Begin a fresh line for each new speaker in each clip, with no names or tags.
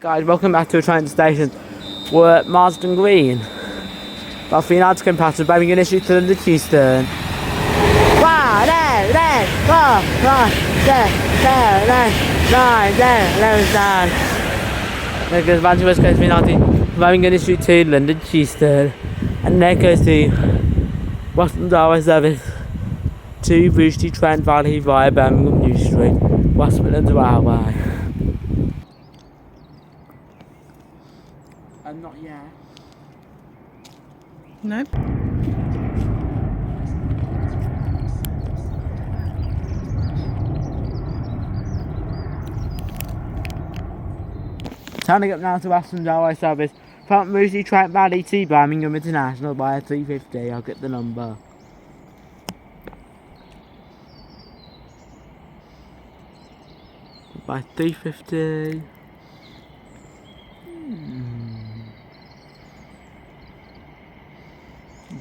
Guys, welcome back to a train station. We're at Marston Green. About 3 hours to come past, we're having an issue to the Keystone. There goes Banty West Coast 390. We're having an issue to London Keystone. And there goes the Western Railway service to Ritchie Trent Valley via Birmingham New Street, West Midlands Railway. And not yet.
No.
Turning up now to Western Railway service from Ritchie Trent Valley to Birmingham International by 3:50. I'll get the number. By 3:50.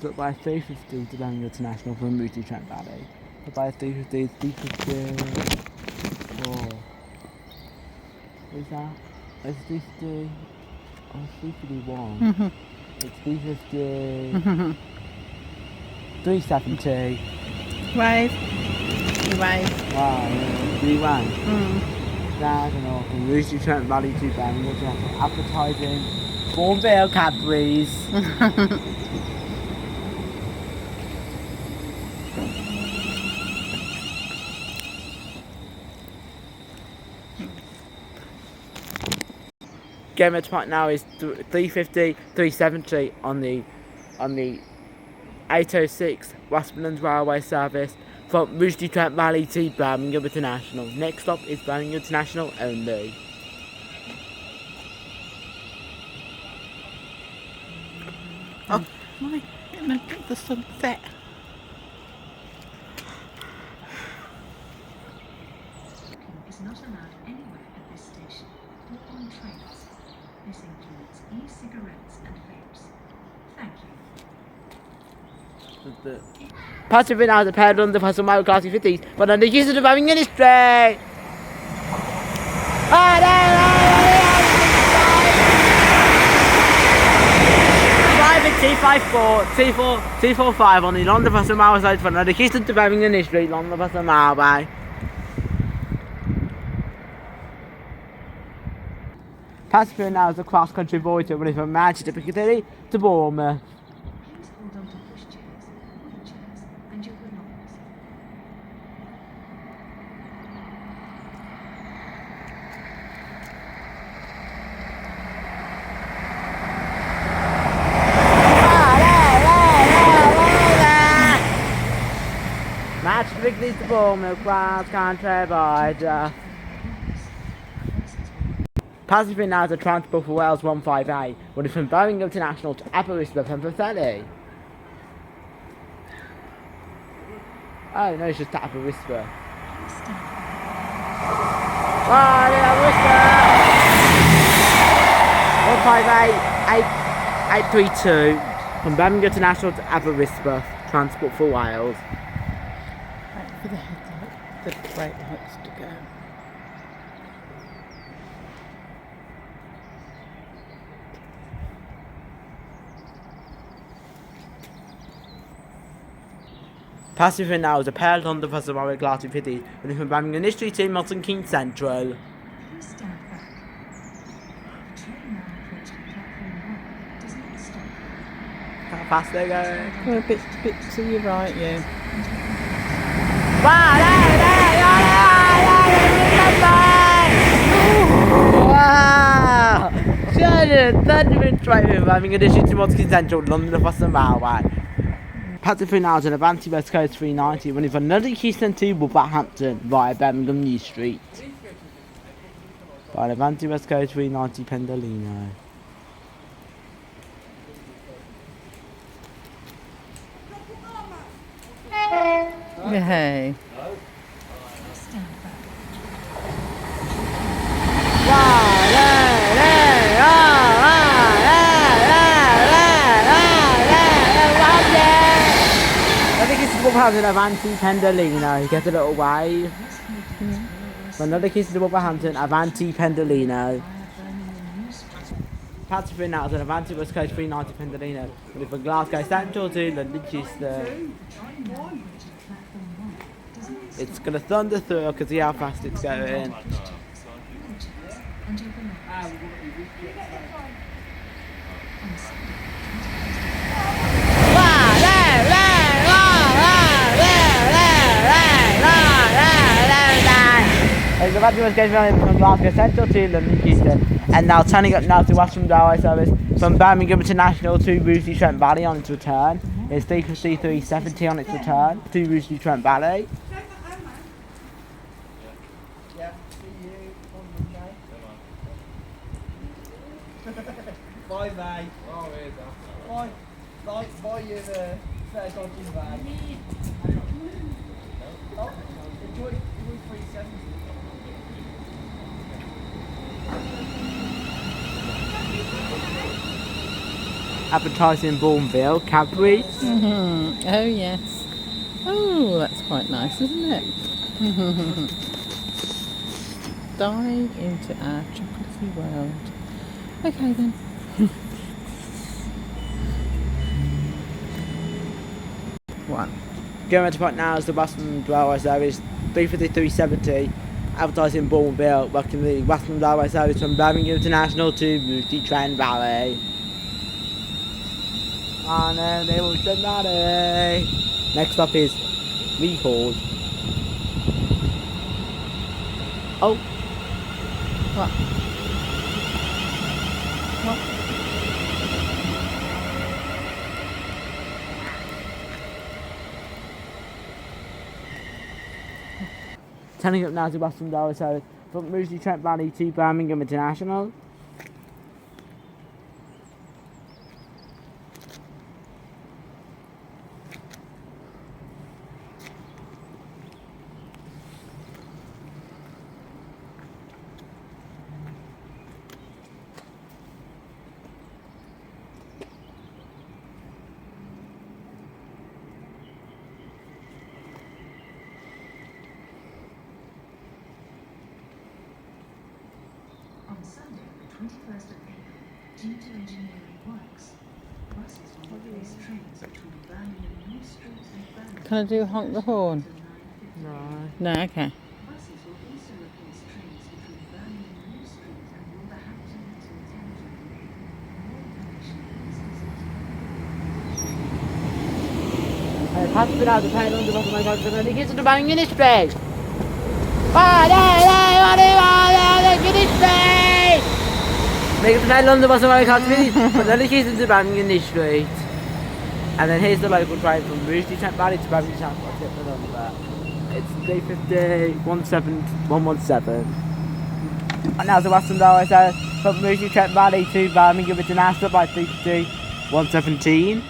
But by 3:50 to Birmingham International from Ritchie Trent Valley. But by 3:50, 3:50. Oh. What is that? It's 3:50. Oh, it's 3:51. It's 3:50. 3:70.
Wave. You wave.
Wow, we ran. That's an awful. Ritchie Trent Valley to Birmingham International. Advertising. Bourneville Cadbury's. Game at point now is 3:50, 3:70 on the 806 West Midlands Railway service from Ritchie Trent Valley to Birmingham International. Next stop is Birmingham International only.
Oh my goodness, the sunset.
Is not allowed anywhere at this station or on trains. This includes e-cigarettes and vapes. Thank you.
Passing now the pair on the Pascal Mile Class 50s, but on the use of the Birmingham Industry. 245 on the London Pascal Mile side for the keys to the Birmingham Industry, London Pascal Mile by. Passing now is a cross-country voyager running from Manchester Piccadilly to Bournemouth.
Please hold on to pushchairs, wheelchairs, and your belongings.
Manchester Piccadilly to Bournemouth, cross-country voyager. Passing now is a Transport for Wales 158, running from Birmingham International to Aberystwyth and Pembrokeshire. Oh no, it's just to Aberystwyth. Bye, Aberystwyth! 158 832 from Birmingham International to Aberystwyth, Transport for Wales.
Wait for the headlight, the brake lights to go.
Passing through now is a pair on the Pascal Mile Class 50, running from Birmingham Industry to Milton Keynes Central.
Please stand back. The train now approaching platform 1 does not stop.
How fast they go?
Go a bit to your right, yeah.
Wow! 230 minutes drive from Birmingham Industry to Milton Keynes Central, London Pascal Railway. Passing through now is an Avanti West Coast 390, running from London Keystone to Wolverhampton via Birmingham New Street. By an Avanti West Coast 390 Pendolino.
Hey.
Stand back.
I think it's Wolverhampton Avanti Pendolino. Get a little wave. Another keys to Wolverhampton Avanti Pendolino. Patrick now to Avanti West Coast 390 Pendolino, running from Glasgow Central to London Euston. It's going to thunder through, I can see how fast it's going. The Avanti West Coast running from Glasgow Central to London Euston, and now turning up now to Western Railway service from Birmingham International to Rugeley Trent Valley on its return. It's 3:53:70 on its return to Rugeley Trent Valley. Bye, mate. Oh, here's that. Bye. Bye, you there. First on to the bag. Oh, enjoy 370. Advertising Bourneville, Cadbury.
Oh yes. Oh, that's quite nice, isn't it? Dive into our chocolatey world. Okay then. One.
Going to point now is the Western Railway service 3:53:70. Advertising Bourneville, welcome the Western Railway service from Birmingham International to Rugeley Trent Valley. And then they will Trent Valley. Next up is Rehall. Oh.
What? What?
Turning up now to Western Railway service from Rugeley Trent Valley to Birmingham International.
On Sunday, the 21st of April, due to engineering works, buses will replace trains between Birmingham New Street and Birmingham.
Can I do honk the horn?
No.
No, okay.
Buses will also replace trains between Birmingham New Street and Wolverhampton until 10 July. More information please visit.
Pass it out the pain on the bottom of my country and it gets to the Birmingham District. Make it to pain on the bottom of my country, but then it gets into the Birmingham District. And then here's the local train from Rugeley Trent Valley to Birmingham International. I'll get the number. It's 3:50:117. And now the Western Railway service from Rugeley Trent Valley to Birmingham International by 3:50:117.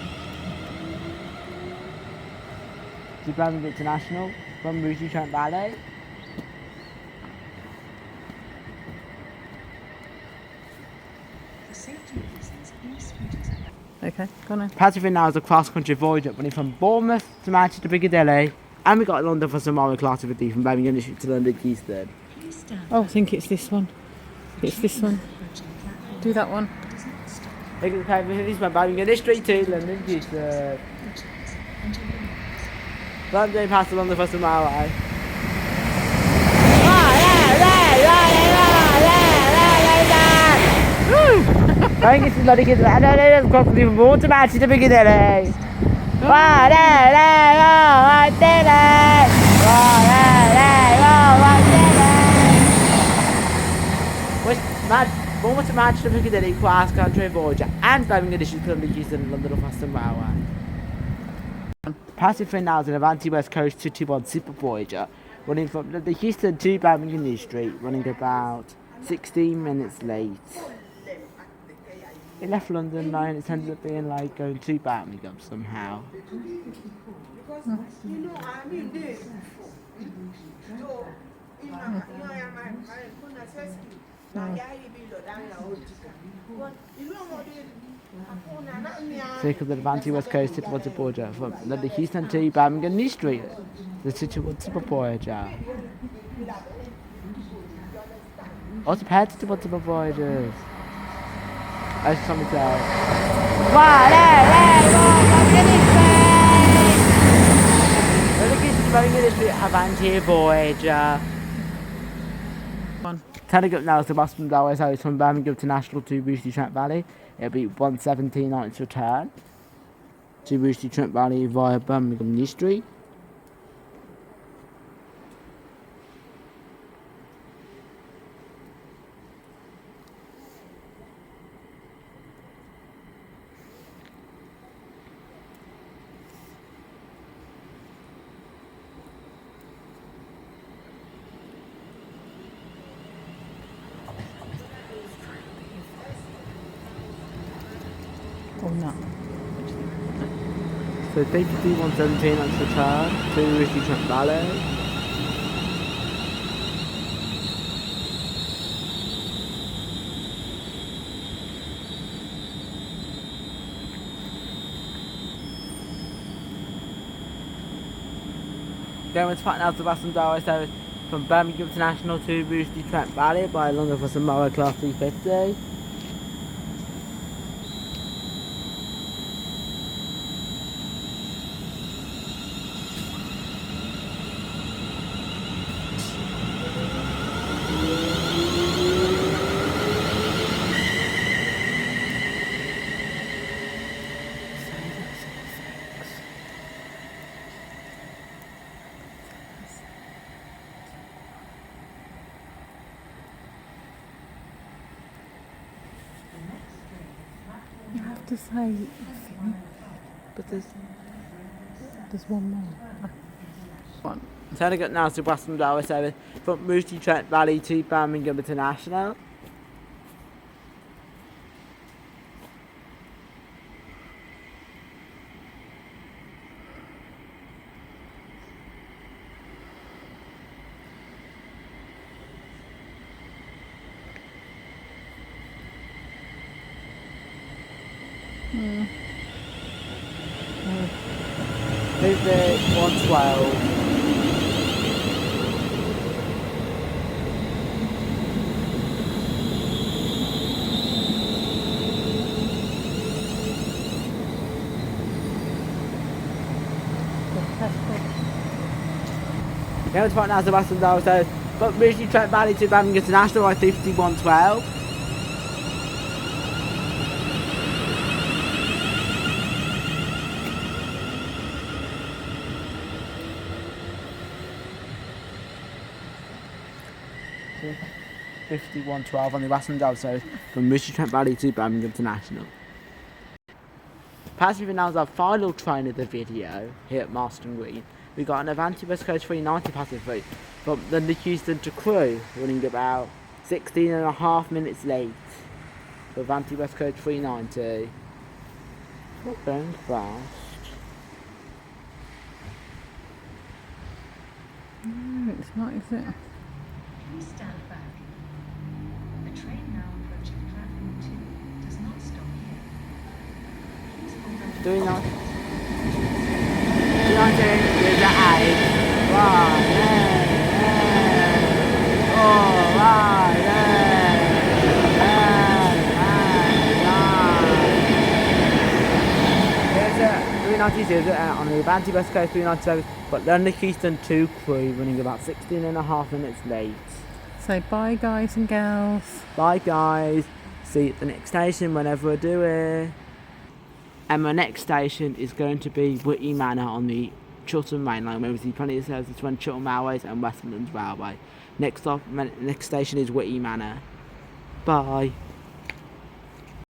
To Birmingham International from Ritchie Trent Valley.
For safety reasons, e-scooters are
Okay, go on then.
Patrick now is a cross-country voyage running from Bournemouth to Manchester to Piccadilly. And we got London for some more class with you from Birmingham District to London Euston.
please stand
Oh, I think it's this one. It's this one.
approaching platform
Do that one.
does not stop
Make it to pain from Birmingham District to London Euston.
the tracks and your belongings.
London past the London for some railway. Going into London Euston and then it's crossing from Bournemouth to Manchester to Piccadilly. Bournemouth to Manchester Piccadilly cross country voyage and Birmingham District to London Euston and London Fastern Railway. Passing through now is an Avanti West Coast 221 Super Voyager running from London Euston to Birmingham New Street, running about 16 minutes late. It left London line, it ended up being like going to Birmingham somehow. Take of the Avanti West Coast 221 Voyager from London Euston to Birmingham New Street, the 221 Super Voyager. Also paired to 221 Super Voyagers. That's something to say. Wow, we're looking at Birmingham District Avanti Voyager.
One.
Turning up now to Boston Railway service from Birmingham to National to Boosty Trent Valley. It'll be 1:17 on its return to Boosty Trent Valley via Birmingham New Street.
Or not.
So take the 1:17 on its return to Boosty Trent Valley. Going to now to Boston Railway service from Birmingham International to Boosty Trent Valley by London for some Mower Class 350.
You have to say,
But
there's one more. One.
turning up now to Boston Railway service from Boosty Trent Valley to Birmingham International. Visit 112. Going to now to Boston Railway service from Boosty Trent Valley to Birmingham International by 5112. Yeah. 5112 on the Western Railway service from Boosty Trent Valley to Birmingham International. Passing now is our final train of the video here at Marston Green. We got an Avanti West Coast 390 passing through from London Houston to Crewe, running about 16.5 minutes late. So Avanti West Coast 390. Not going fast.
No, it's not, is it?
Please stand back. The train now approaching platform 2 does not stop here. Please hold on.
390. 390 is the A. Right there. Oh, right there. 390 on the Avanti West Coast 390 service, but London Houston to Crewe, running about 16.5 minutes late.
Say bye, guys and gals.
Bye guys, see you at the next station whenever I do it. And my next station is going to be Whitty Manor on the Chiltern Main Line, where we see plenty of services to run Chiltern Railways and West Midlands Railway. Next station is Whitty Manor. Bye.